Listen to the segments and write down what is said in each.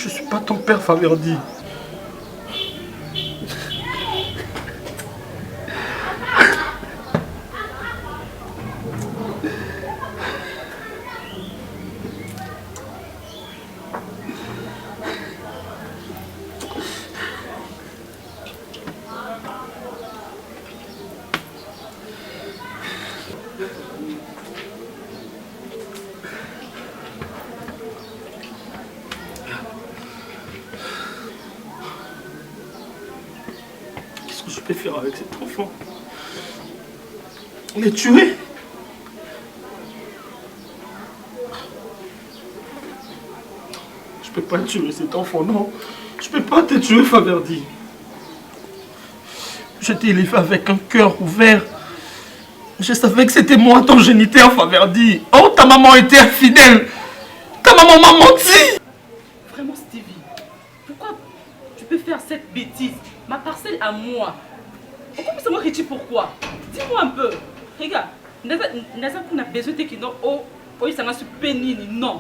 Je suis pas ton père, Faverdi. Qu'est-ce que je peux faire avec cet enfant? On est tué. Je peux pas tuer cet enfant, non. Je peux pas te tuer, Faverdi. Je t'ai élevé avec un cœur ouvert. Je savais que c'était moi ton géniteur, Faverdi. Oh, ta maman était infidèle. Ta maman m'a menti. Vraiment, Stevie, pourquoi tu peux faire cette bêtise? Ma parcelle à moi. Pourquoi ça m'a dit pourquoi? Dis-moi un peu. Regarde, n'a besoin de non. Oh, ça m'a pénible. Non.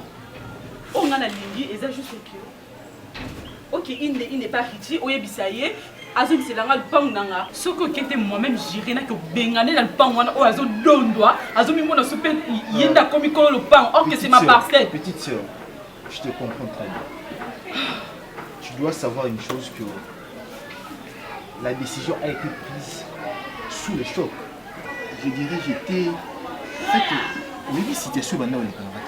On a la ligne et ça juste que. Ok, il n'est pas riche. Oh, il est Azo c'est la pang nanga. Ce que était moi-même j'irai na que bengane dans le pang wana o azo dondoa. Azo mi mona super yenda komi ko le pang. Or que c'est ma parcelle. Petite sœur, je te comprends très bien. Tu dois savoir une chose que la décision a été prise sous le choc. Je dirais j'étais en fait oui c'était sous banda les camarades.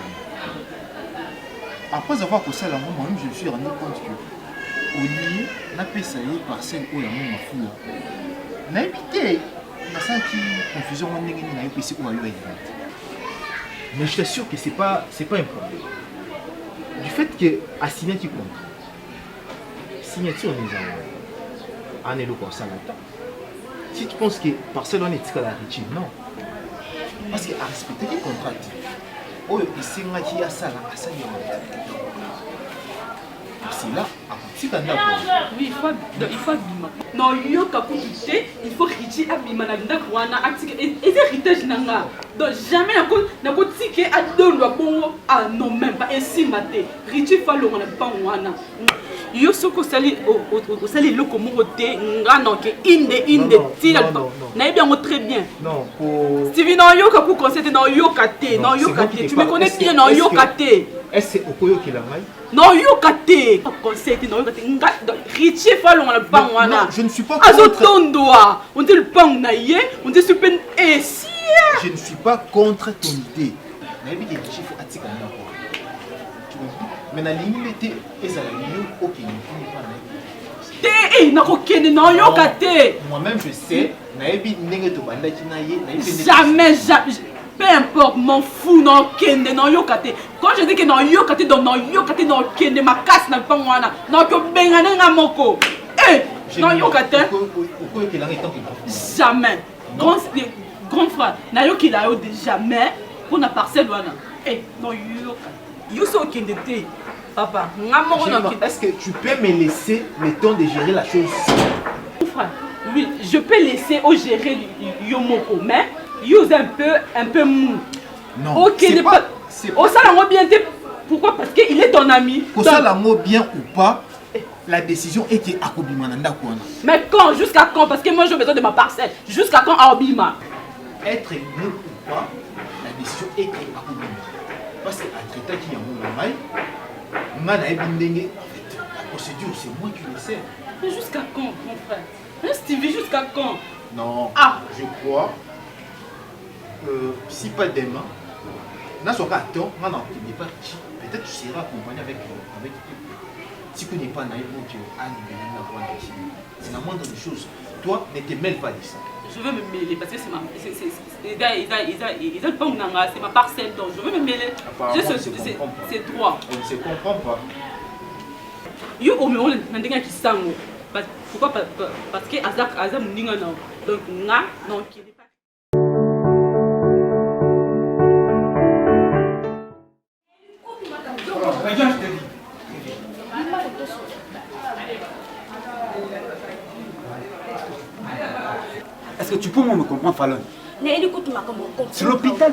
Après avoir posé la moi-même je me suis rendu compte que au lieu n'a pas essayé parcelle où il y a mon fou. N'a évité. Il y a ça qui confusion on n'est pas ici où il y a. Mais je t'assure que c'est pas un problème. Du fait que à signature compte. Signature nous avons. En est le quoi ça longtemps. Si tu penses que parcelle on est la richie non. Parce que à respecter les contrats. Oh il s'est qui a ça là à ça c'est là, oui, il faut abîmer. Non, il faut capiter, il faut richer abîmer la vida kwana article et héritage nanga. Donc jamais na ko ticket à donner bon ah non même pas ainsi maté. Richer fallo on a pas wana. Yo soko sali au sali loko moté ngana ke inde tila. Na bien très bien. Non, pour Stevie non yo ka pour conseiller non yo kate, non yo kate. Tu me connais bien non yo kate. Est-ce que Okoyo qui l'a maille? Non, yo kate. Conseil non yo kate. Richie fallo on le pang wana. Je ne suis pas contre. Azotondoa. On dit le pang na yé, on dit super et si. Je ne suis pas contre ton idée. Mais il y a des chiffres à tirer là. Tu comprends? Mais la ligne était et ça la ligne OK, Té, na ko kene non yo kate. Moi-même je sais, na yebi ndenge to banda kina yé, na yebi jamais. Peu importe, m'en fous, non, kende, non, yokate. Quand je dis que non, yokate, donc non, yokate, non, kende, ma casse n'a pas moi, non, que bengane n'a moko. Eh, non, yokate. Jamais. Grand frère, n'a yo qui l'a eu jamais pour la parcelle, wana. Eh, non, yokate. Yoso kende te. Papa, est-ce que tu peux me laisser le temps de gérer la chose? Frère, oui, je peux laisser au gérer Yomoko, mais use un peu mou. Non, ok, c'est pas. Oh, ça l'a bien. Pourquoi? Parce qu'il est ton ami. Pour ça, l'a bien ou pas, la décision est que Akobima Nanda Kouana. Mais quand? Jusqu'à quand? Parce que moi j'ai besoin de ma parcelle. Jusqu'à quand Akobima? Être mou ou pas, la décision est que Akobima. Parce que entre-temps, qui y a mon maille, en fait, la procédure, c'est moi qui le sais. Mais jusqu'à quand, mon frère? Hein, Stevie, jusqu'à quand? Non, je crois. Si pas demain, n'a pas temps, peut-être tu seras accompagné avec si tu n'es pas naïf, c'est la moindre des choses. Toi, ne te mêle pas de ça. Je veux me mêler parce que c'est ma. Ils ont pas c'est ma parcelle, donc je veux me mêler. C'est droit. On ne se comprend pas. Yo, au moins, on a des gens qui savent. Pourquoi? Parce que Azak Mninga non. Donc, non, qui est pas. Regarde, je te dis. Est-ce que tu peux me comprendre, Fallon? C'est l'hôpital.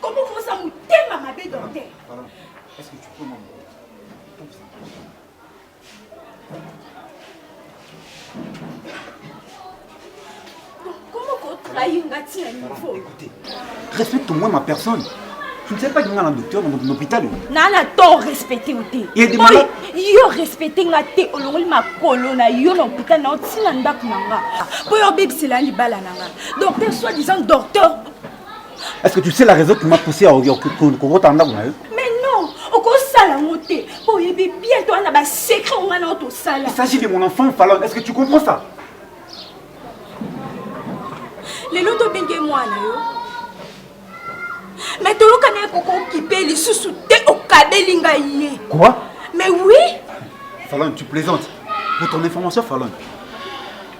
Comment vous Écoutez, respecte au moins ma personne. Tu ne sais pas qu'il y a un docteur dans mon hôpital. Nana to respecter oté. Il y a des malades. Yo respecter nga té olongoli ma colonna yo na hôpital na otina ndako nanga. Po yo bébé c'est la libala nanga. Docteur soi-disant docteur. Est-ce que tu sais la raison qui m'a poussé à regarder ndako na yo? Mais non, oko sala moté. Po yebi bien toi na ba secret on na auto sala. Il s'agit de mon enfant Fallon. Est-ce que tu comprends ça? Les loto bengue moi na yo. Mais tu as dit que tu as sous au kabelinga. Quoi? Mais oui. Fallon, tu plaisantes. Pour ton information, Fallon.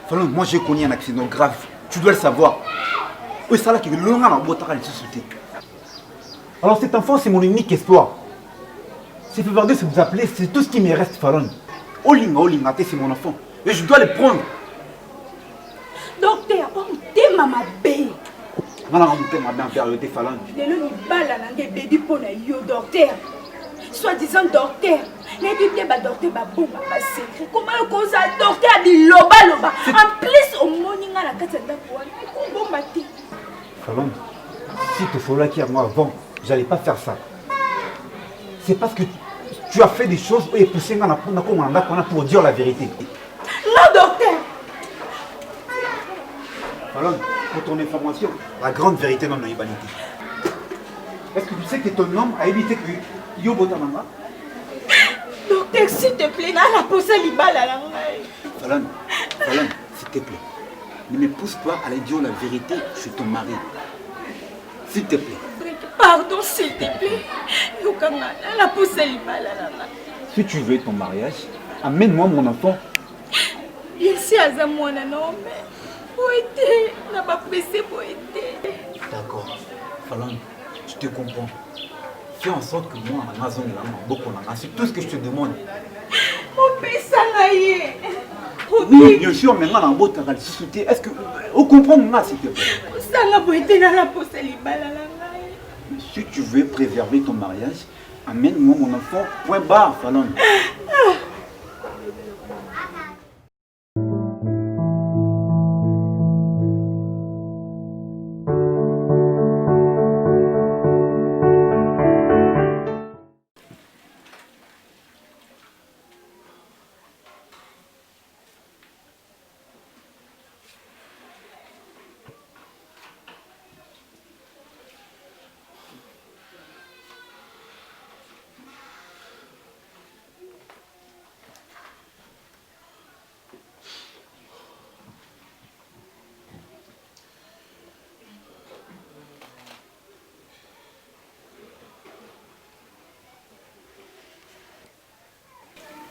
Fallon, moi j'ai connu un accident grave. Tu dois le savoir. Oui, ça là qui est long à la boîte à alors cet enfant, c'est mon unique espoir. C'est Février, c'est vous appeler, c'est tout ce qui me reste, Fallon. Olinga, c'est mon enfant. Et je dois le prendre. Docteur, on t'aime ma bé. Soi-disant docteur, les bibliothèques ba docteur ba bon ba secret. Comment cause docteur a dit loba. En plus au morning à la katanda quoi. Bon matin. Fallon, si tu follow qui à moi avant, j'allais pas faire ça. C'est parce que tu as fait des choses et poussé dans la pour dire la vérité. Non docteur. Fallon, pour ton information, la grande vérité dans l'humanité. Est-ce que tu sais que ton homme a évité que Yobotamanga? Docteur, s'il te plaît, n'a la pousse à l'ibal à la main. Fallon, s'il te plaît, ne me pousse pas à aller dire la vérité sur ton mari. S'il te plaît. Pardon, s'il te plaît. Yokanga, la pousse à l'ibal à la main. Si tu veux ton mariage, amène-moi mon enfant. Ici, à Zamouana, non, mais. Boïté, n'a pas pressé, Boïté. D'accord. Fallon, je te comprends. Fais en sorte que moi, à la maison, c'est tout ce que je te demande. Mon père s'enraillait. Oui, bien sûr, maintenant, la boîte à société. Est-ce que vous comprenez moi, s'il te plaît? Ça n'a pas été dans la poste à l'ibal à la main. Si tu veux préserver ton mariage, amène-moi mon enfant. Point barre, Fallon.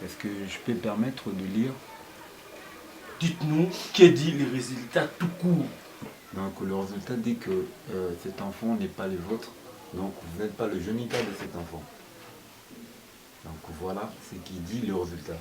Est-ce que je peux me permettre de lire? Dites-nous, qu'est dit les résultats tout court? Donc le résultat dit que cet enfant n'est pas le vôtre, donc vous n'êtes pas le géniteur de cet enfant. Donc voilà ce qui dit le résultat.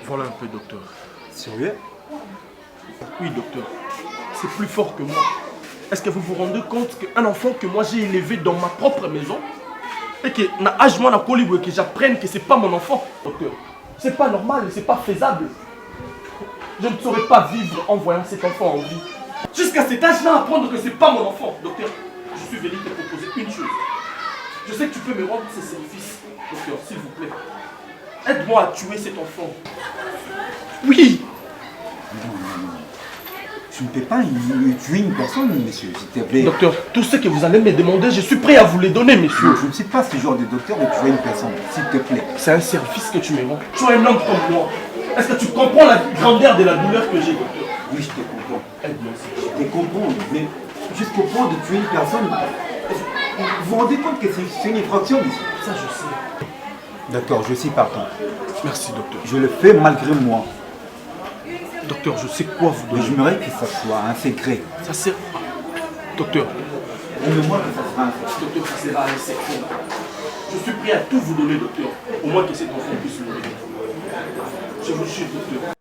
Voilà un peu, docteur. Sérieux? Oui, docteur. C'est plus fort que moi. Est-ce que vous vous rendez compte qu'un enfant que moi j'ai élevé dans ma propre maison et que na âge moi na que j'apprenne que c'est pas mon enfant, docteur? C'est pas normal, c'est pas faisable. Je ne saurais pas vivre en voyant cet enfant en vie. Jusqu'à cet âge-là, apprendre que c'est pas mon enfant. Docteur, je suis venu te proposer une chose. Je sais que tu peux me rendre ces services. Docteur, s'il vous plaît. Aide-moi à tuer cet enfant. Oui. Non. Tu ne peux pas tuer une personne, monsieur, s'il te plaît. Docteur, tout ce que vous allez me demander, je suis prêt à vous les donner, monsieur. Je ne suis pas ce genre de docteur de tuer une personne, s'il te plaît. C'est un service que tu me rends. Tu es un homme comme moi. Est-ce que tu comprends la grandeur de la douleur que j'ai, docteur? Oui, je te comprends. Aide-moi, s'il te plaît. Je te comprends, mais jusqu'au point de tuer une personne, vous vous rendez compte que c'est une infraction, monsieur? Ça, je sais. D'accord, je suis partant. Merci, docteur. Je le fais malgré moi. Docteur, je sais quoi vous Mais donner. j'aimerais que ça soit un secret. Ça sert. Docteur, Dis-moi que ça sera un secret. docteur, ça sera un secret. Je suis prêt à tout vous donner, docteur. Au moins que cet enfant puisse mourir. Je vous jure, docteur.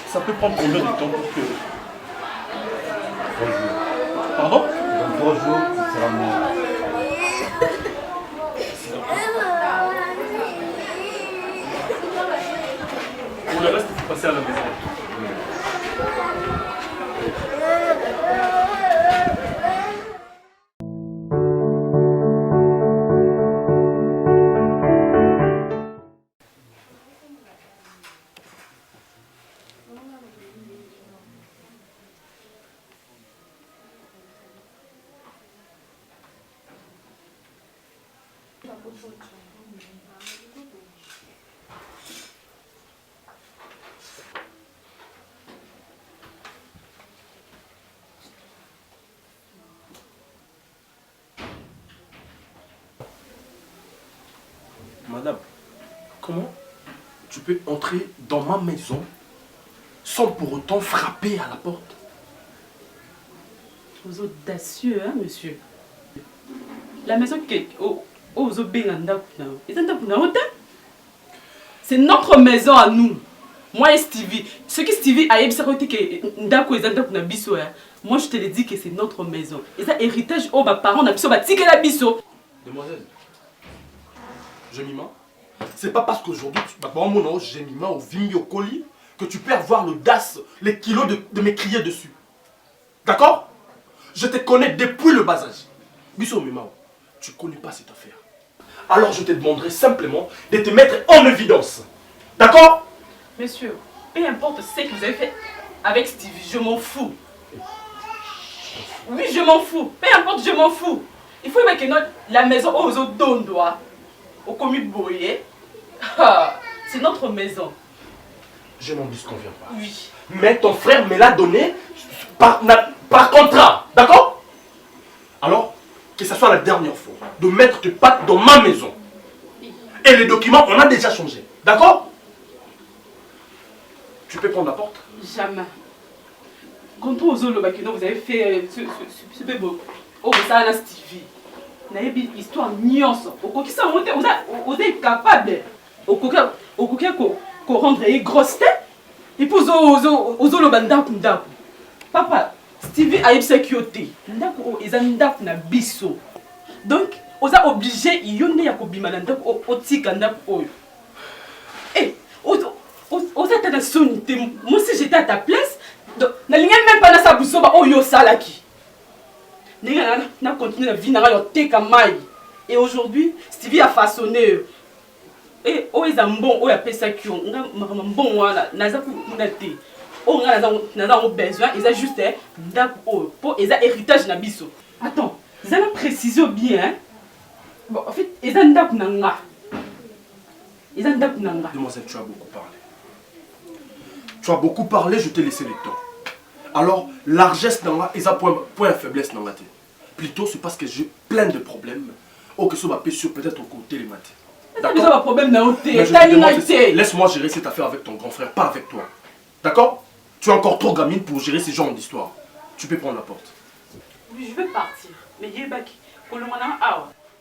Ça peut prendre combien de temps pour que... 3 jours. Pardon? Dans 3 jours, tu seras mort. Pour le reste, il faut passer à la maison. Madame, comment tu peux entrer dans ma maison sans pour autant frapper à la porte? Vous êtes audacieux, hein, monsieur? La maison qui c'est notre maison à nous. Moi et Stevie. Ce que Stevie a dit, moi je te l'ai dit que c'est notre maison. Et ça, héritage, oh, bah, parents, on a la biso. Demoiselle, je m'y mens. C'est pas parce qu'aujourd'hui, j'ai mis main au vimbi au colis que tu peux avoir l'audace, les kilos de m'écrier dessus. D'accord? Je te connais depuis le bas âge. Bisso Mimao, tu connais pas cette affaire. Alors je te demanderai simplement de te mettre en évidence. D'accord? Monsieur, peu importe ce que vous avez fait avec Stevie, je m'en fous. Oui, je m'en fous. Peu importe, je m'en fous. Il faut que la maison aux Odondoa, au commis Boyer, c'est notre maison. Je n'en disconviens pas. Oui. Mais ton frère me l'a donné par contrat. D'accord? Alors, que ce soit la dernière fois de mettre tes pattes dans ma maison. Et les documents, on a déjà changé. D'accord? Tu peux prendre la porte? Jamais. Quand vous avez fait ce bébé, oh, ça a Stevie. Vous avez une histoire nuance. Vous êtes capable. Vous êtes rendre une grosse tête. Et puis vous avez papa, Stevie a eu sécurité. Donc, vous êtes obligé de moi si j'étais à ta place, je n'allais même pas dans sa boussole, oh yo salaki. n'a continué la vie dans le Tekamai. Et aujourd'hui, Stevie a façonné. Et oh, ils ont bon, oh, il y a pesa qui ont bon, voilà, n'a pas été. Oh, on a besoin, ils ont juste pour ils ont héritage nabiso. Attends, ils ont précisé bien. Bon, en fait, ils ont d'akunanga. Ils ont d'akunanga. Demoiselle, tu as beaucoup parlé. Tu as beaucoup parlé, je t'ai laissé le temps. Alors, largesse dans la, ils ont point de faiblesse dans la tête. Plutôt, c'est parce que j'ai plein de problèmes. Oh, que ce soit sur peut-être au côté les maths. D'accord. Problème dans Laisse-moi gérer cette affaire avec ton grand frère, pas avec toi. D'accord? Tu es encore trop gamine pour gérer ces genres d'histoire. Tu peux prendre la porte. Oui, je vais partir. Mais il y a des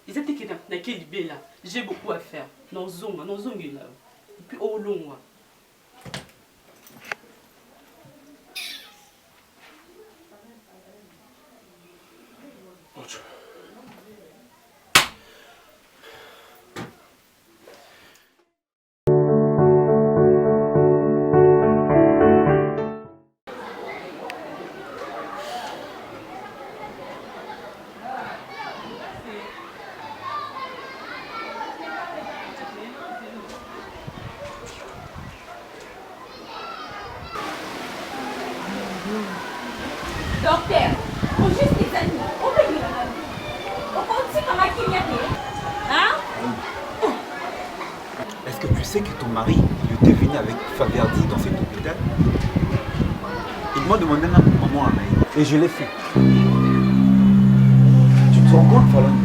ils étaient qui dans quel libé là. J'ai beaucoup à faire. Non, zong là. Et puis au long. Oh, Dieu. Docteur, faut juste des amis. On peut dire la vie. On continue comme un kinyate. Hein? Est-ce que tu sais que ton mari était venu avec Faverdi dans cet hôpital? Il m'a demandé un maman à Maï. Et je l'ai fait. Tu te rends compte, Fallon?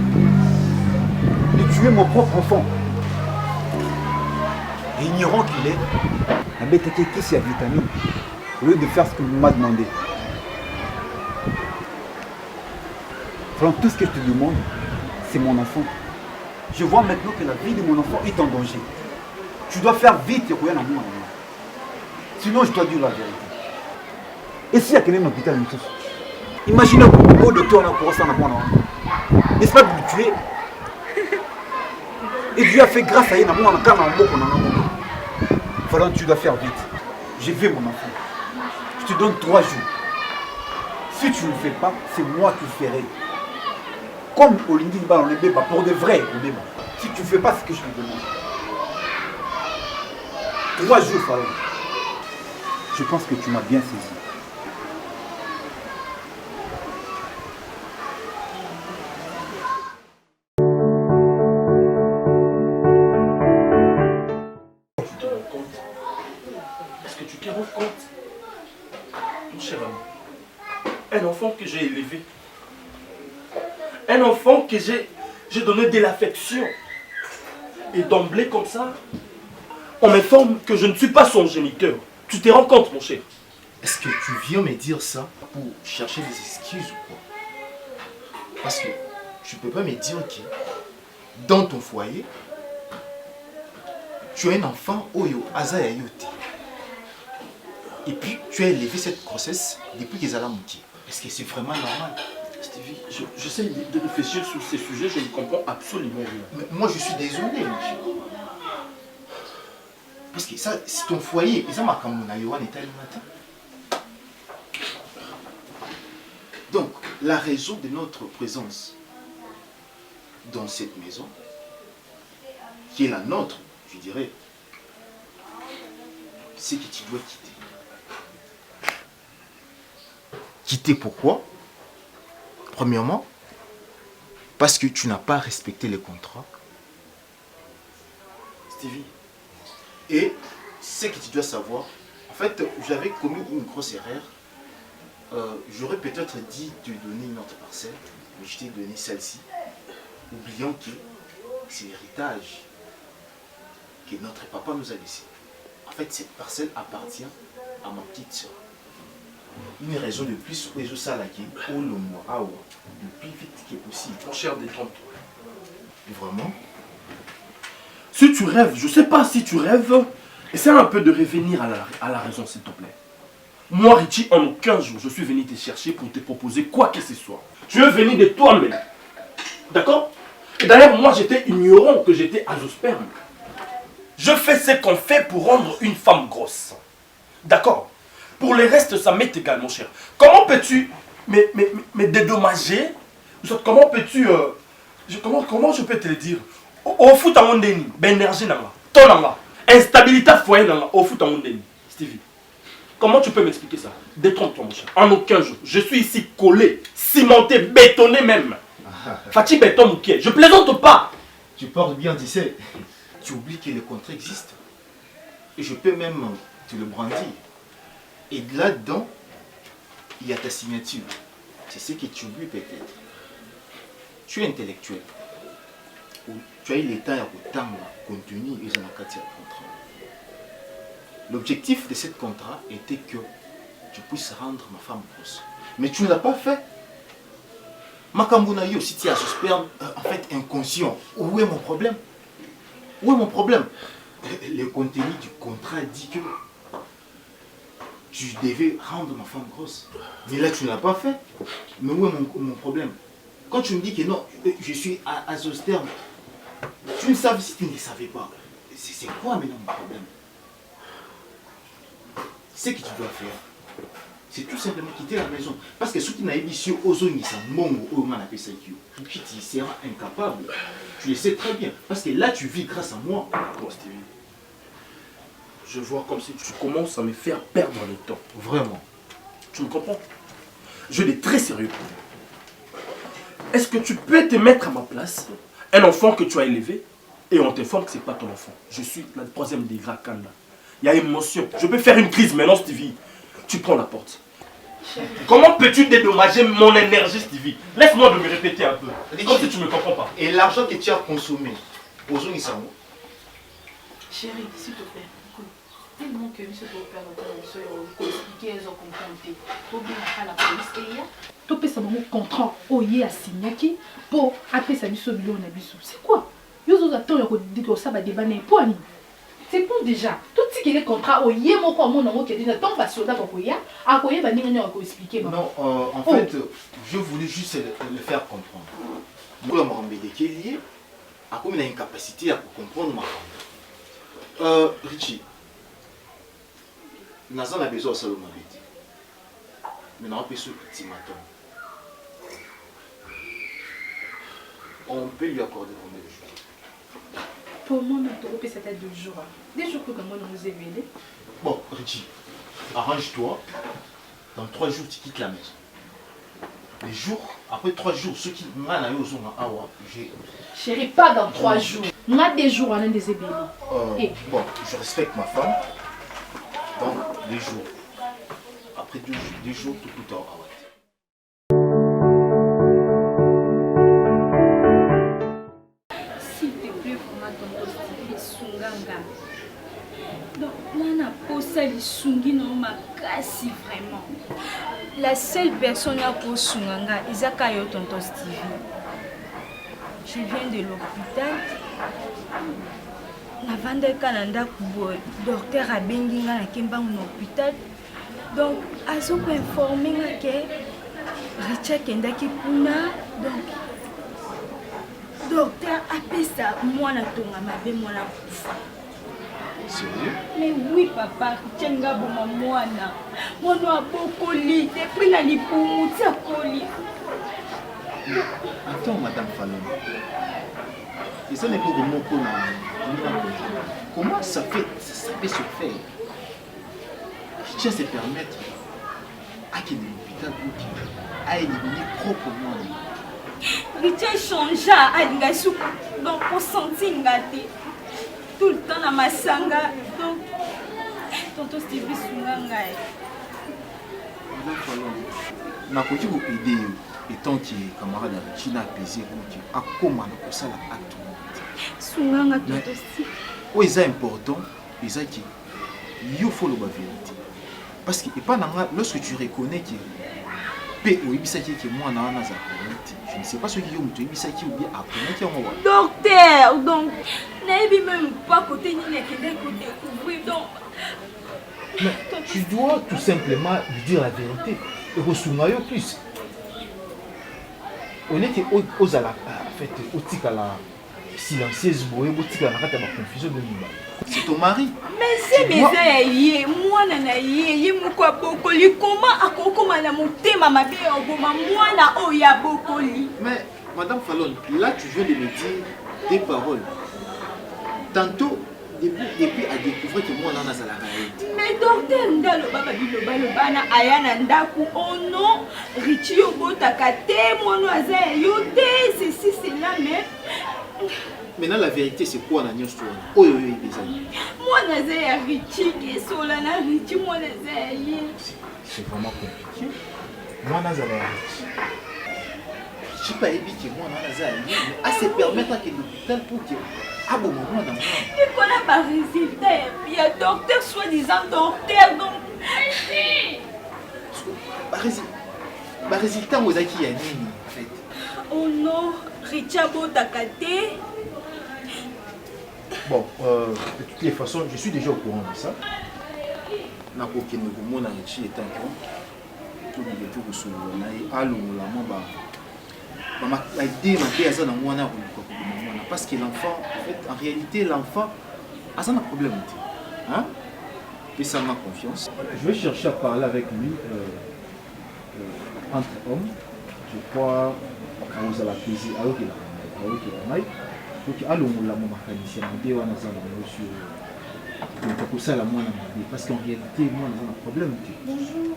De tuer mon propre enfant. Et ignorant qu'il est, la bête était que ses vitamines, au lieu de faire ce qu'il m'a demandé. Fallon, tout ce que je te demande, c'est mon enfant. Je vois maintenant que la vie de mon enfant est en danger. Tu dois faire vite et rien à moi. Sinon, je dois dire la vérité. Et s'il y a quelqu'un dans l'hôpital, imaginez au docteur là pour ça n'a pas. N'est-ce pas de le tuer? Et Dieu a fait grâce à elle. Voilà, tu dois faire vite. Je vais mon enfant. Je te donne 3 jours. Si tu ne le fais pas, c'est moi qui le ferai. Comme au Lindin Ballon les bébés, pour de vrai, le bébé. Si tu ne fais pas ce que je te demande. 3 jours, Fallon. Je pense que tu m'as bien saisi. Est-ce que tu te rends compte? Mon cher ami, un enfant que j'ai élevé, un enfant que j'ai donné de l'affection, et d'emblée comme ça, on m'informe que je ne suis pas son géniteur. Tu te rends compte, mon cher? Est-ce que tu viens me dire ça pour chercher des excuses ou quoi? Parce que tu peux pas me dire que dans ton foyer, tu as un enfant Oyo Azaya Yote. Et puis tu as élevé cette grossesse depuis qu'ils allaient monter. Est-ce que c'est vraiment normal? Stevie, j'essaie de réfléchir sur ces sujets, je ne comprends absolument rien. Mais moi je suis désolé, monsieur. Parce que ça, c'est ton foyer. Et ça m'a comme on a eu un état le matin. Donc, la raison de notre présence dans cette maison, qui est la nôtre, je dirais, c'est que tu dois quitter. Quitter pourquoi? Premièrement, parce que tu n'as pas respecté les contrats. Stevie, Et ce que tu dois savoir, en fait, j'avais commis une grosse erreur. J'aurais peut-être dit te donner une autre parcelle, mais je t'ai donné celle-ci, oubliant que c'est l'héritage que notre papa nous a laissé. En fait, cette parcelle appartient à ma petite soeur. Une raison de plus pour les salariés, au le mois, le plus vite que possible. mon cher, détrompe-toi. Vraiment? Si tu rêves, je ne sais pas si tu rêves, essaie un peu de revenir à la raison, s'il te plaît. Moi, Richie, en aucun jour, je suis venu te chercher pour te proposer quoi que ce soit. Tu es venu de toi-même. D'accord? Et d'ailleurs, moi, j'étais ignorant que j'étais azoosperme. Je fais ce qu'on fait pour rendre une femme grosse. D'accord? Pour le reste, ça m'est égal, mon cher. Comment peux-tu me dédommager Comment peux-tu... comment je peux te le dire? Au foot à mon déni, énergie nanga, ton nanga, instabilité foyer nanga, au foot à mon déni. Stevie, comment tu peux m'expliquer ça? Détrompe-toi mon cher. En aucun jour. Je suis ici collé, cimenté, bétonné même. Fatih béton Moukier, je plaisante pas. Tu parles bien, tu sais. Tu oublies que le contrat existe. Et je peux même te le brandir. Et là-dedans, il y a ta signature. C'est ce que tu oublies peut-être. Tu es intellectuel. Tu as eu l'état à contenu et dans la contrat. L'objectif de ce contrat était que tu puisses rendre ma femme grosse. Mais tu ne l'as pas fait. Makambuna yo, si tu as ce sperme, en fait, inconscient. Où est mon problème? Où est mon problème? Le contenu du contrat dit que tu devais rendre ma femme grosse. Mais là, tu ne l'as pas fait. Mais où est mon problème? Quand tu me dis que non, je suis à ce terme, tu ne savais, si tu ne le savais pas, c'est quoi maintenant mon problème? Ce que tu dois faire, c'est tout simplement quitter la maison. Parce que ceux qui n'ont pas ici, tu seras incapable. Tu le sais très bien. Parce que là, tu vis grâce à moi. Bon, Stevie, je vois comme si tu commences à me faire perdre le temps. Vraiment. Tu me comprends? Je l'ai très sérieux. Est-ce que tu peux te mettre à ma place? Un enfant que tu as élevé et on t'informe que ce n'est pas ton enfant. Je suis la troisième degré à Kanda. Il y a émotion. Je peux faire une crise maintenant, Stevie. Tu prends la porte. Comment peux-tu dédommager mon énergie, Stevie? Laisse-moi de me répéter un peu. Comme si tu ne me comprends pas. Et l'argent que tu as consommé, posons ça. Chérie, s'il te plaît, écoute. Tellement que monsieur doit faire le expliquer les autres comptes. Pour bien faire la police et hier. Tu peux savoir mon contrat au yé à Signaki pour appeler sa mission million na biso. C'est quoi? Yo zo attend ko diko ça va débaner pour ani. C'est bon déjà. Tout ce qui est contrat au yé mon quoi mon nango qui dit na tant passion da ko ya, a ko yé ba ninga ko expliquer. Non, en fait, je voulais juste le faire comprendre. Moi me rembeder qui est lié à comme il a une capacité à comprendre ma Richie. Nazan a besoin de ça, ma vie. Mais on peut se petit matin. On peut lui accorder combien de jours? Pour moi, notre groupe c'est 2 jours. Des jours que moi nous nous éveillons. Bon, Richie, arrange-toi. Dans 3 jours, tu quittes la maison. Les jours, après 3 jours, ceux qui m'ont j'ai... Chérie, pas dans 3 jours. On a des jours, on a des éveillés. Bon, je respecte ma femme. Donc, les jours. Après 2 jours, tout le temps. S'il te plaît, vraiment, ton Stevie Sunganga. Donc, on a posé les Sungi non makasi vraiment. La seule personne à pour Sunganga, Isakayo tonton Stevie. Je viens de l'hôpital. Navanda Kananda Kubo, docteur a benginga na kemba mon hôpital. Donc, azo ko informer que Richard kendaki kuna. Donc, docteur apesa mwana tonga mabe mwana kufa. Sérieux? Mais oui papa, Richard boma mwana. Mwana abokoli, depuis na lipumu tia koli. Attends, Madame Fallon. Et ça n'est pas vraiment pour comment ça peut se faire? Je tiens à se permettre à qu'il y ait l'hôpital pour qu'il aille éliminer proprement. Richard changea à l'ingasou, donc on sentit ngati. Tout le temps dans ma sanga, donc tonton Stevie Sunganga. Madame Fallon, je vais vous aider. Étant que camarade avec China apaisé, à comment on peut ça la acte. Sunganga tonton Stevie. Oui, c'est important, c'est que il faut la vérité. Parce que et pas lorsque tu reconnais que moi je ne sais pas ce qui est ou bien après qui docteur, donc n'avez même pas côté ni les découvrir donc. Mais tu dois tout simplement lui dire la vérité et ressourcer plus. On est aux à la fête, au tic à la silencieuse, au tic à la confusion de nous. C'est ton mari. Mais c'est mes aïeux, moi nana yé mukwa bokoli comment akokoma na motema mabe oboma moi na oya bokoli. Mais Madame Fallon, là tu viens de me dire des paroles. Tantôt depuis à découvrir que moi on a la réalité. Mais docteur ndalo baba biloba lobana ayana ndaku ono Richie obotaka te mono aza yote ceci cela mais maintenant la vérité c'est quoi na nyonso wana oyo oyo bezali. Moi naza ya Richie kesola na Richie moi naza ya ye. C'est vraiment compliqué. Moi naza la Richie. Je sais pas que moi naza ya ye mais à se permettre que l'hôpital pour que ah bon moi dans moi. Et qu'on a pas résultat il y a docteur soi-disant docteur donc résultat aux acquis en fait. Oh non, Richabo Takate. Bon, de toutes les façons, je suis déjà au courant de ça. Na koke ne ko mona Richie étant que tout le tout ko solo na alo la mamba. Maman a dit ma père ça na mwana ko parce que l'enfant en fait en réalité l'enfant a ça un problème. Hein? Et ça m'a confiance. Je vais chercher à parler avec lui entre hommes. Je crois qu'on a la plaisir alors qu'il a donc allons la mécanicien de wana za na monsieur donc pour ça la moi parce qu'en réalité moi on a un problème. Bonjour.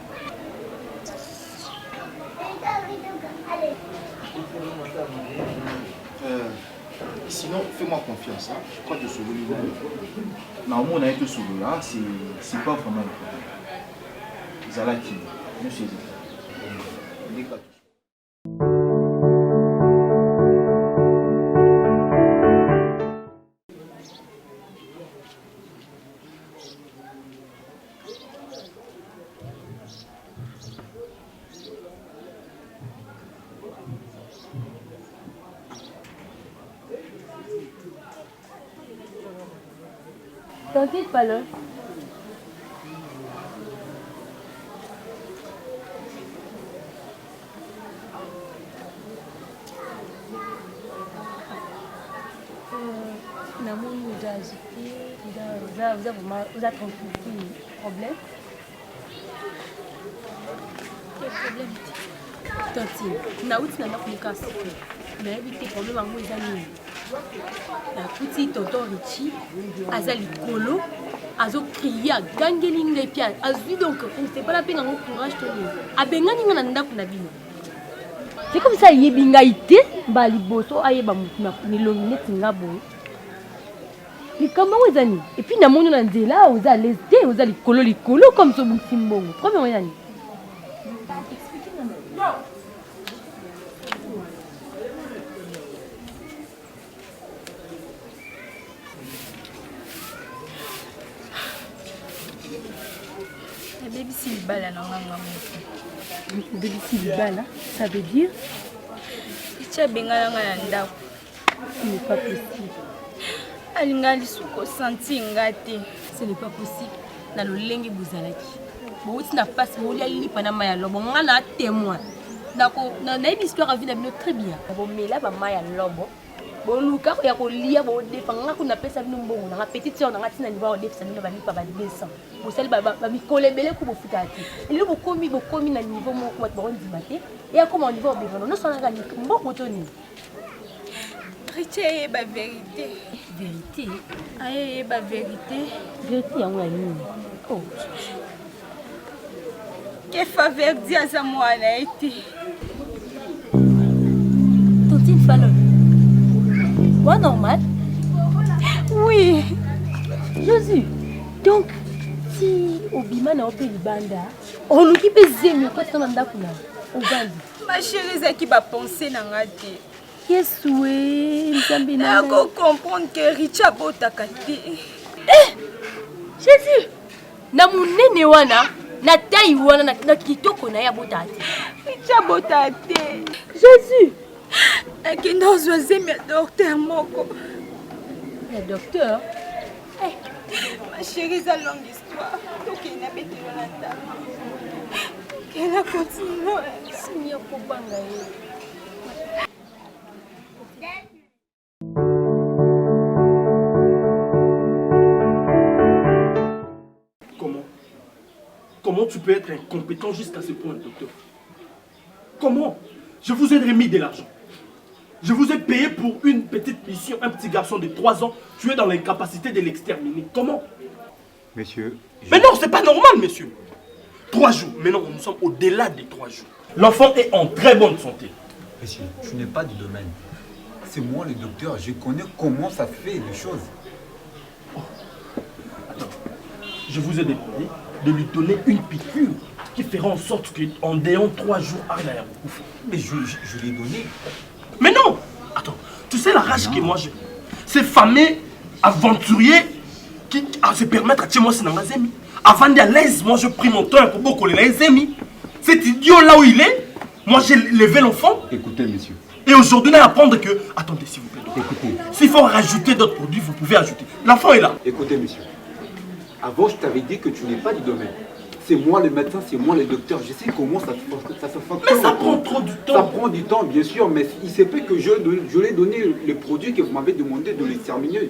Sinon fais-moi confiance hein. Je crois que ce niveau normalement on a été sous là c'est pas vraiment le problème. Zalaki monsieur Tantine Fallon. Namoni vous avez agité, vous avez trouvé problème. Quel problème? Tantine, naouti na nakukasi. Mais éviter problème en moi les amis. La petite tonton Richie aza likolo azo crier gangeling les pieds azui donc on sait pas la peine en courage to a bengani ngana ndako na bino c'est comme ça yebinga ite ba liboso ayeba mutuna ni longnet ngabo ni kama wezani et puis na mono na nzela oza lesté oza likolo comme so busimbongo trop bien wezani ça veut dire ce n'est pas possible. Ce n'est pas possible. Dans le lingue buzalaki. Bon, tu n'as pas ce mot lipa na maya lobo. On a témoin. D'accord, na une histoire à vie très bien. Bon, mais là, maya lobo. Bon, Lucas, il y a un lien, bon, défendre, on appelle ça nous bon. On a petite sœur, on a tina niveau, on défend, nous va pas va descendre. Vous savez, bah, mi coller belé pour vous foutre. Et là, vous commis na niveau, mon quoi, bon, du matin. Et à comment on niveau, bien, nous sommes gagné, bon, retourner. Richie, bah vérité. Vérité. Aïe, bah vérité. Vérité, on a mis. Oh. Que faveur dit à ça moi, elle a été. Tantine Fallon. Ouais, normal. Oui. Jésus. Donc, si Obima n'a pas de banda, on nous qui peut zémer quand on a un ma chérie, c'est qui va penser dans la tête. Qu'est-ce que tu as comprendre que Richard Botakate. Jésus. Na munene wana, na taille wana, na kitoko na ya Botate. Richard Botate. Jésus. Et nous sommes un docteur Moko. Le docteur? Ma chérie, c'est une longue histoire. Donc, il n'a pas été là. Elle a continué. Seigneur, pour bangaye. comment tu peux être incompétent jusqu'à ce point, docteur? Comment? Je vous ai remis de l'argent. Je vous ai payé pour une petite mission, un petit garçon de 3 ans. Tu es dans l'incapacité de l'exterminer. Comment? Monsieur... Mais non, c'est pas normal, monsieur. 3 jours. Mais non, nous sommes au-delà des 3 jours. L'enfant est en très bonne santé. Monsieur, tu n'es pas du domaine. C'est moi le docteur, je connais comment ça fait les choses. Attends, je vous ai demandé de lui donner une piqûre qui fera en sorte qu'en dehors 3 jours, Arla ya beaucoup. Mais je l'ai donné. Mais non! Attends, tu sais la rage que moi j'ai. Ces fameux aventuriers qui se permettent à tuer moi c'est dans ma zemi. Avant d'y aller, moi je pris mon temps pour beaucoup les amis. Cet idiot là où il est, moi j'ai levé l'enfant. Écoutez, monsieur. Et aujourd'hui, on va apprendre que... Attendez, s'il vous plaît. Écoutez. S'il faut rajouter d'autres produits, vous pouvez ajouter. L'enfant est là. Écoutez, monsieur. Avant, je t'avais dit que tu n'es pas du domaine. C'est moi le médecin, c'est moi le docteur. Je sais comment ça se fonctionne. Mais ça prend trop du temps. Ça prend du temps, bien sûr, mais il se peut que je l'ai donné le produit que vous m'avez demandé de l'exterminer.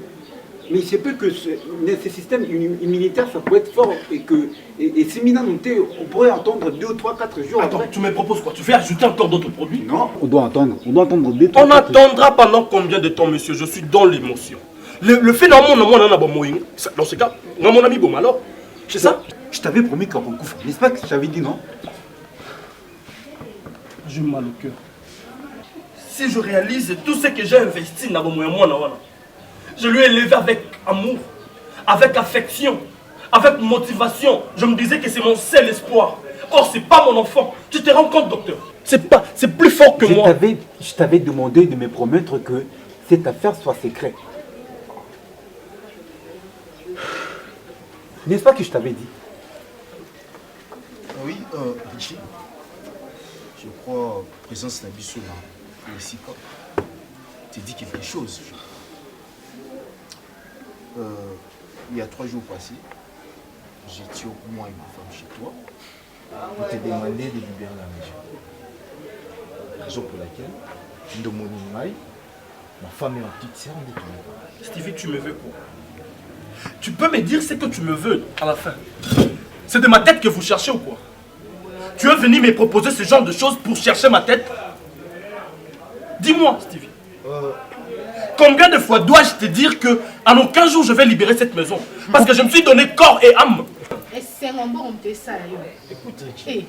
Mais il se peut que ce système immunitaire, ça peut être fort et si maintenant on pourrait attendre 2, 3, 4 jours. Attends, après. tu me proposes quoi? Tu fais ajouter encore d'autres produits? Non, on doit attendre 2, 3, On attendra pendant combien de temps, monsieur? Je suis dans l'émotion. Le fait normalement, dans ce cas, mon ami, bon alors, c'est ça? Je t'avais promis qu'on recouvre. N'est-ce pas que je t'avais dit non? J'ai mal au cœur. Si je réalise tout ce que j'ai investi dans mon je lui ai élevé avec amour, avec affection, avec motivation. Je me disais que c'est mon seul espoir. Or, c'est pas mon enfant. Tu te rends compte, docteur? C'est plus fort que moi. Je t'avais demandé de me promettre que cette affaire soit secrète. N'est-ce pas que je t'avais dit? Oui, Richie. Je crois, présence d'Abisso là, ici, tu dis quelque chose. Il y a 3 jours passés, j'étais moi et ma femme chez toi pour te demander de libérer la maison. Raison pour laquelle, de mon image, ma femme et ma petite sœur ont détourné. Stevie, tu me veux quoi? Tu peux me dire ce que tu me veux à la fin? C'est de ma tête que vous cherchez ou quoi? Tu es venu me proposer ce genre de choses pour chercher ma tête? Dis-moi, Stevie. Combien de fois dois-je te dire que en aucun jour je vais libérer cette maison? Parce que je me suis donné corps et âme. Et c'est un bon homme de ça. Écoute, Richie. Eh,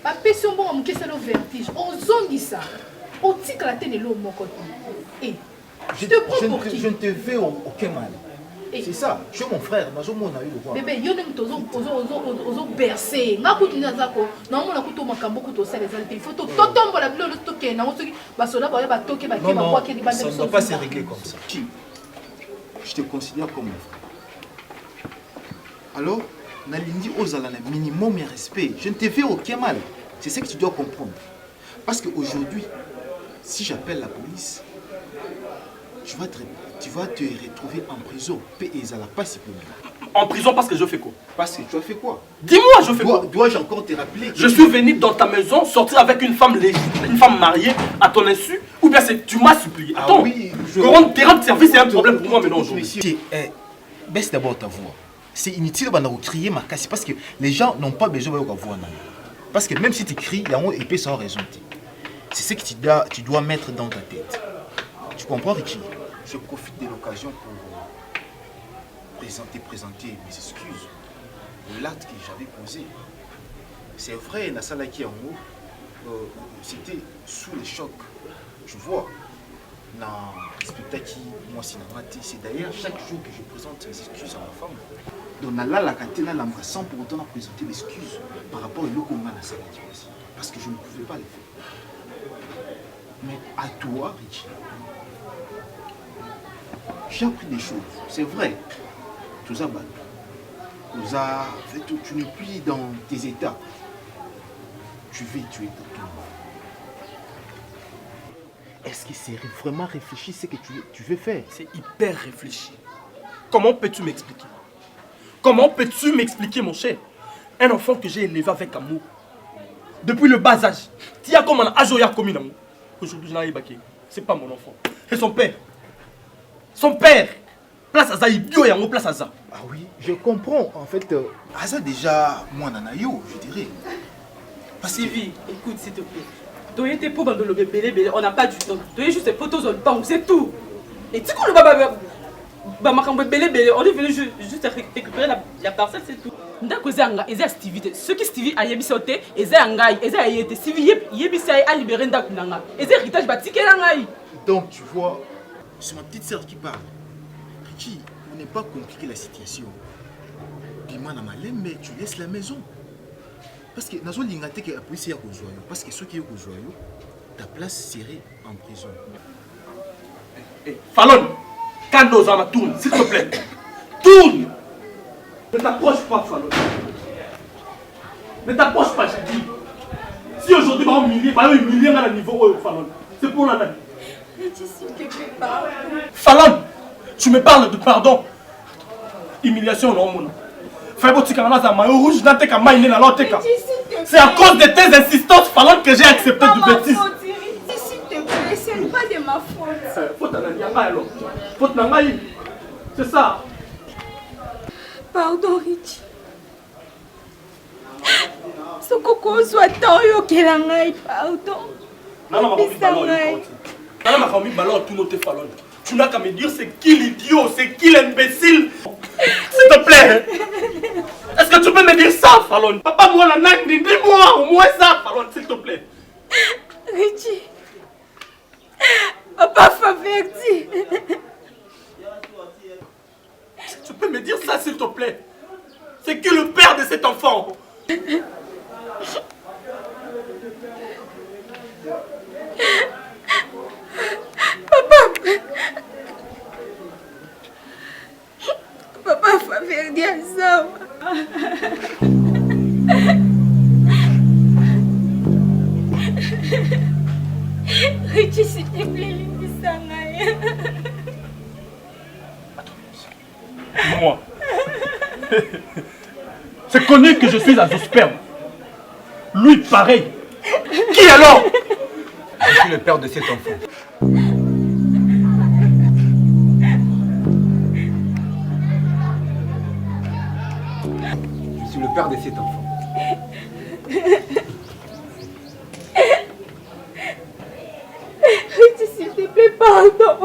papa, c'est un bon homme qui c'est le vertige. On zone ça. On tique la tête de l'homme, mon côté. Eh, je te prends pour qui? Je ne te veux aucun mal. C'est ça, je suis mon frère, mais je m'en ai eu le voir. Bébé, yo nem tozo bercé. Nga kutu nazako, na mona kutu makambo kutu ça les alpes. Il faut to tombo la bleu le toke na on se ba soda ba ba toke ba kema kwa kedi ba ça ne doit pas se régler comme ça. Je te considère comme mon frère. Alors, Nalindi Ozala na minimum de respect. Je ne te fais aucun mal. C'est ce que tu dois comprendre. Parce qu'aujourd'hui, si j'appelle la police, tu vas te retrouver en prison. En prison parce que je fais quoi? Parce que tu as fait quoi? Dis-moi, je fais quoi? Dois-je encore te rappeler? Je suis venu dans ta maison, sortir avec une femme mariée à ton insu, ou bien tu m'as supplié? Attends, oui, te rendre service c'est un problème pour moi maintenant aujourd'hui. Baisse d'abord ta voix. C'est inutile de crier ma casse parce que les gens n'ont pas besoin de voix. Parce que même si tu cries, il y a un épée sans raison. C'est ce que tu dois mettre dans ta tête. Tu comprends, Richie? Je profite de l'occasion pour présenter mes excuses pour l'acte que j'avais posé. C'est vrai, la salle qui est en haut, c'était sous le choc. Tu vois, dans le spectacle, moi c'est d'ailleurs chaque jour que je présente mes excuses à ma femme. Donc là, la catena, sans pour autant présenter l'excuse par rapport au loco à la salle aussi. Parce que je ne pouvais pas le faire. Mais à toi, Richie, j'ai appris des choses, c'est vrai. Tout ça, tu n'es plus dans tes états. Tu es dans ton enfant. Est-ce que c'est vraiment réfléchi ce que tu veux faire? C'est hyper réfléchi. Comment peux-tu m'expliquer? Comment peux-tu m'expliquer, mon cher? Un enfant que j'ai élevé avec amour. Depuis le bas âge. Tu as comme un ajoya comme un amour. Aujourd'hui, je n'ai pas. C'est pas mon enfant. C'est son père. Son père. Place à ça, il bio et en place à ça. Ah oui, je comprends. En fait, ça déjà, moi, nanayo, je dirais. Parce que... Sylvie, écoute s'il te plaît. Tu été pour dans le bébé, on n'a pas du temps. Tu es juste des photos dans le temps, c'est tout. Et tu sais on est venu juste récupérer la parcelle, c'est tout. Ndako ezanga eza Stevie ce qui Stevie a yebisa te eza ngai eza yete Stevie yebisa a libéré ndako nanga eza héritage batikela ngai. Donc tu vois, c'est ma petite sœur qui parle. Richi, on n'est pas compliqué la situation. Dis-moi na malem mais tu laisses la maison. Parce que nazo lingate que la police ya kojoyo parce que ceux qui yo kojoyo ta place serait en prison. Fallon, quand nos hommes tournent, s'il te plaît. Tourne. Ne t'approche pas, Fallon. Ne t'approche pas, j'ai dit. Si aujourd'hui, on va humilier à niveau Fallon, c'est pour la même. S'il te plaît, pardon. Fallon, tu me parles de pardon. Humiliation, non, mon. C'est à cause de tes insistances, Fallon, que j'ai accepté de bêtises. S'il te plaît, ce n'est pas de ma faute. Faute à la alors. Faute à c'est ça. Pardon, Richie. Ce coco soit tant yokela ngai, pardon. Tu n'as qu'à me dire c'est qui l'idiot, c'est qui l'imbécile. S'il te plaît. Est-ce que tu peux me dire ça, Fallon? Papa, moi, la nagne, dis-moi au moins ça, Fallon, s'il te plaît. Richie. Papa Faverdi. Tu peux me dire ça, s'il te plaît? C'est qui le père de cet enfant? Papa Faverdi Azam. Richie, s'il te plaît, Limbisanga. Moi. C'est connu que je suis azoosperme. Lui, pareil. Qui alors? Je suis le père de cet enfant. Je suis le père de cet enfant. Richie, s'il te plaît, pardon.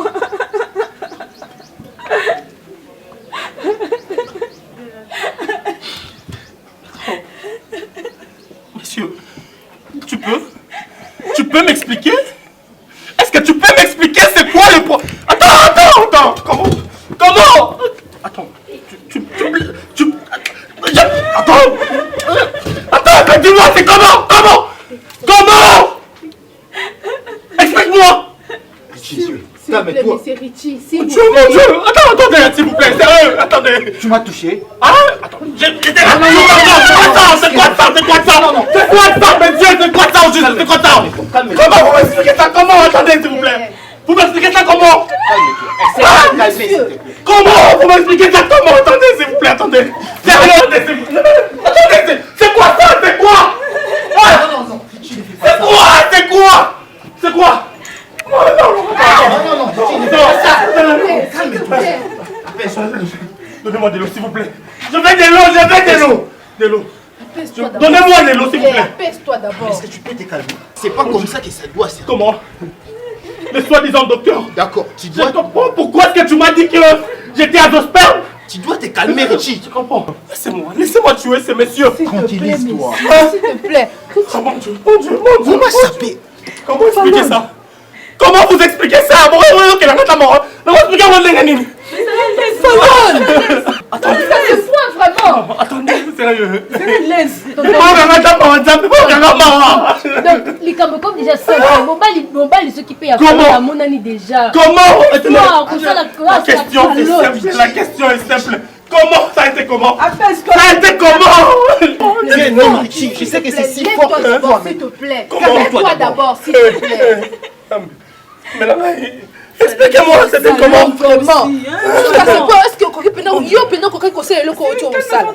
Monsieur, tu peux m'expliquer? Est-ce que tu peux m'expliquer c'est quoi le problème? Attends, comment? Attends, attends, mais dis-moi, c'est comment? Explique-moi. Calme-toi. C'est Richie, s'il vous Dieu, plaît. mon Dieu. Attends, s'il vous plaît, sérieux, attendez. Tu m'as touché. Ah, attends, j'étais là. C'est quoi ça, monsieur, c'est quoi ça au juste, c'est quoi ça? Comment vous m'expliquez ça? Comment? Attendez, s'il vous plaît. Vous m'expliquez ça comment? Calme-toi. S'il te plaît. Comment? Vous m'expliquez ça comment? Attendez, s'il vous plaît, attendez. Sérieux, attendez, c'est quoi ça? C'est quoi? Non. C'est quoi? Non. Calme-toi. Donnez-moi de l'eau, s'il vous plaît. Je veux de l'eau. Apaise-toi d'abord. Donnez-moi de l'eau, s'il vous plaît. Apaise-toi d'abord. Est-ce que tu peux te calmer? C'est pas comme ça que ça doit se faire. Comment? Le soi-disant docteur. D'accord, tu Je dois... comprends pourquoi est-ce que tu m'as dit que j'étais azoosperme. Tu dois te calmer, Richie. Je comprends. Laissez-moi tuer ces messieurs. Tranquillise-toi. S'il te plaît. Oh mon Dieu. Vous m'a sapé. Comment expliquer ça? Comment vous expliquez ça? Ok, la mort. Non, expliquez-moi le Attends, ça c'est point vraiment. Attendez, sérieux. Laisse. Donc, les campes comme déjà ça. Mobile ce qui paye à mon ami déjà. Comment? La La question est simple. Comment? Ça a été comment? Apaise-toi. Ça a été comment? Non, Richie, je sais que c'est si fort que toi, mais... S'il te plaît. Calme-toi Calme-toi d'abord, s'il te plaît. Mais là, expliquez-moi, c'était comment? Vraiment. Est-ce que quelqu'un peut yo peut non quelqu'un conseille le coach au salle.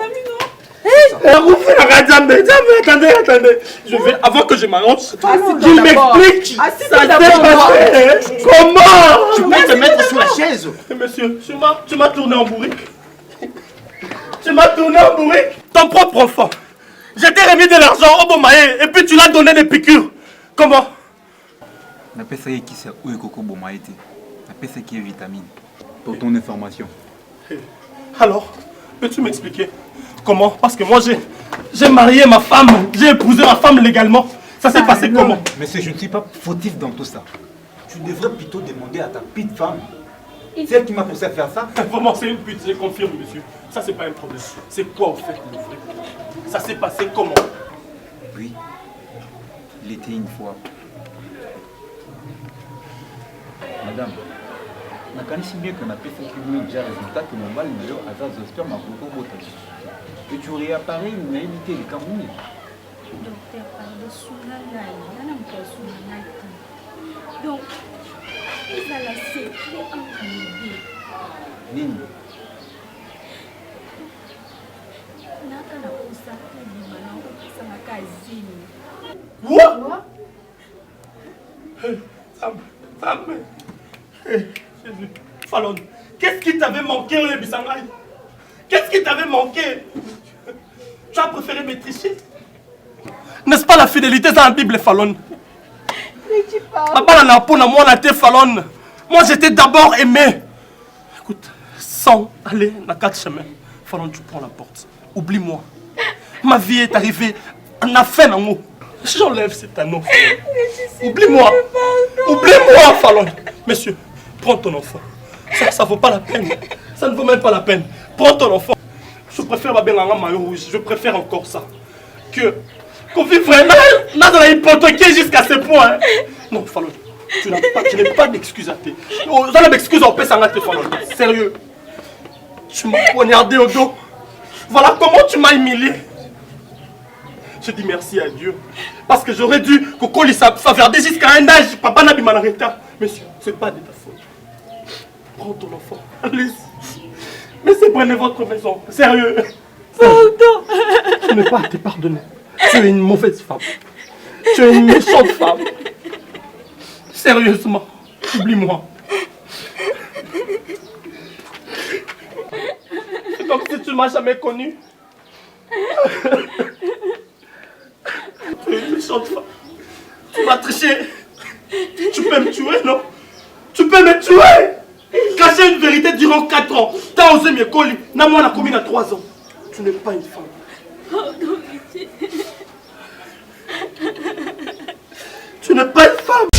Attendez. Je vais, avant que je m'arrange, qu'il m'explique. Ça s'est passé. Comment? Tu peux te mettre sur la chaise. Monsieur, tu m'as tourné en bourrique. Tu m'as tourné en bourrique. Ton propre enfant. Je t'ai remis de l'argent au Bomaye et puis tu l'as donné des piqûres. Comment? N'appelle ça qui c'est où Coco Bomaye. N'appelle ça qui est vitamine. Pour ton information. Alors, peux-tu m'expliquer comment? Parce que moi j'ai marié ma femme, j'ai épousé ma femme légalement. Ça s'est passé comment? Monsieur, je ne suis pas fautif dans tout ça. Tu devrais plutôt demander à ta petite femme. C'est elle qui m'a poussé à faire ça. Vraiment, c'est une pute, je confirme, monsieur. Ça, c'est pas un problème. C'est quoi, au fait, le vrai problème? Ça s'est passé comment? Oui, il était une fois. Madame, on a si bien qu'on a fait ce qui nous déjà résultat que mon mal meilleur à ça, j'espère ma beaucoup et tu réapparais une naïveté de Cameroun. Docteur, pardon, donc, il a la secret entre les deux. Nini? Quoi? Femme. Jésus. Fallon, qu'est-ce qui t'avait manqué, le Bissangaï? Qu'est-ce qui t'avait manqué? Tu as préféré me tricher? N'est-ce pas la fidélité dans la Bible, Fallon? Papa n'a pas moi la tête Fallon. Moi j'étais d'abord aimé. Écoute, sans aller dans 4 chemins, Fallon, tu prends la porte. Oublie-moi. Ma vie est arrivée. On a fait un mot. J'enlève cet anneau. Oublie-moi. Oublie-moi, Fallon. Monsieur, prends ton enfant. Ça vaut pas la peine. Ça ne vaut même pas la peine. Prends ton enfant. Je préfère ma belle maillot rouge. Je préfère encore ça. Qu'on vive vraiment dans la hypothèque jusqu'à ce point. Non, Fallon. Tu n'as pas d'excuse à te. Oh, j'en ai m'excuse en paix, ça m'a été Fallon. Sérieux. Tu m'as poignardé au dos. Voilà comment tu m'as humilié. Je dis merci à Dieu. Parce que j'aurais dû Coco s'averder jusqu'à un âge. Papa n'a pas m'arrêter. Monsieur, c'est pas de ta faute. Prends ton enfant. Allez. Laissez prendre votre maison. Sérieux. Pardon. Je n'ai pas à te pardonner. Tu es une mauvaise femme. Tu es une méchante femme. Sérieusement. Oublie-moi. C'est comme si tu ne m'as jamais connu. Tu es une méchante femme. Tu m'as triché. Tu peux me tuer, non? Tu peux me tuer. Cacher une vérité durant 4 ans. T'as osé me coller. N'a moi la commune à 3 ans. Tu n'es pas une femme. Pardon, Tu n'es pas une femme.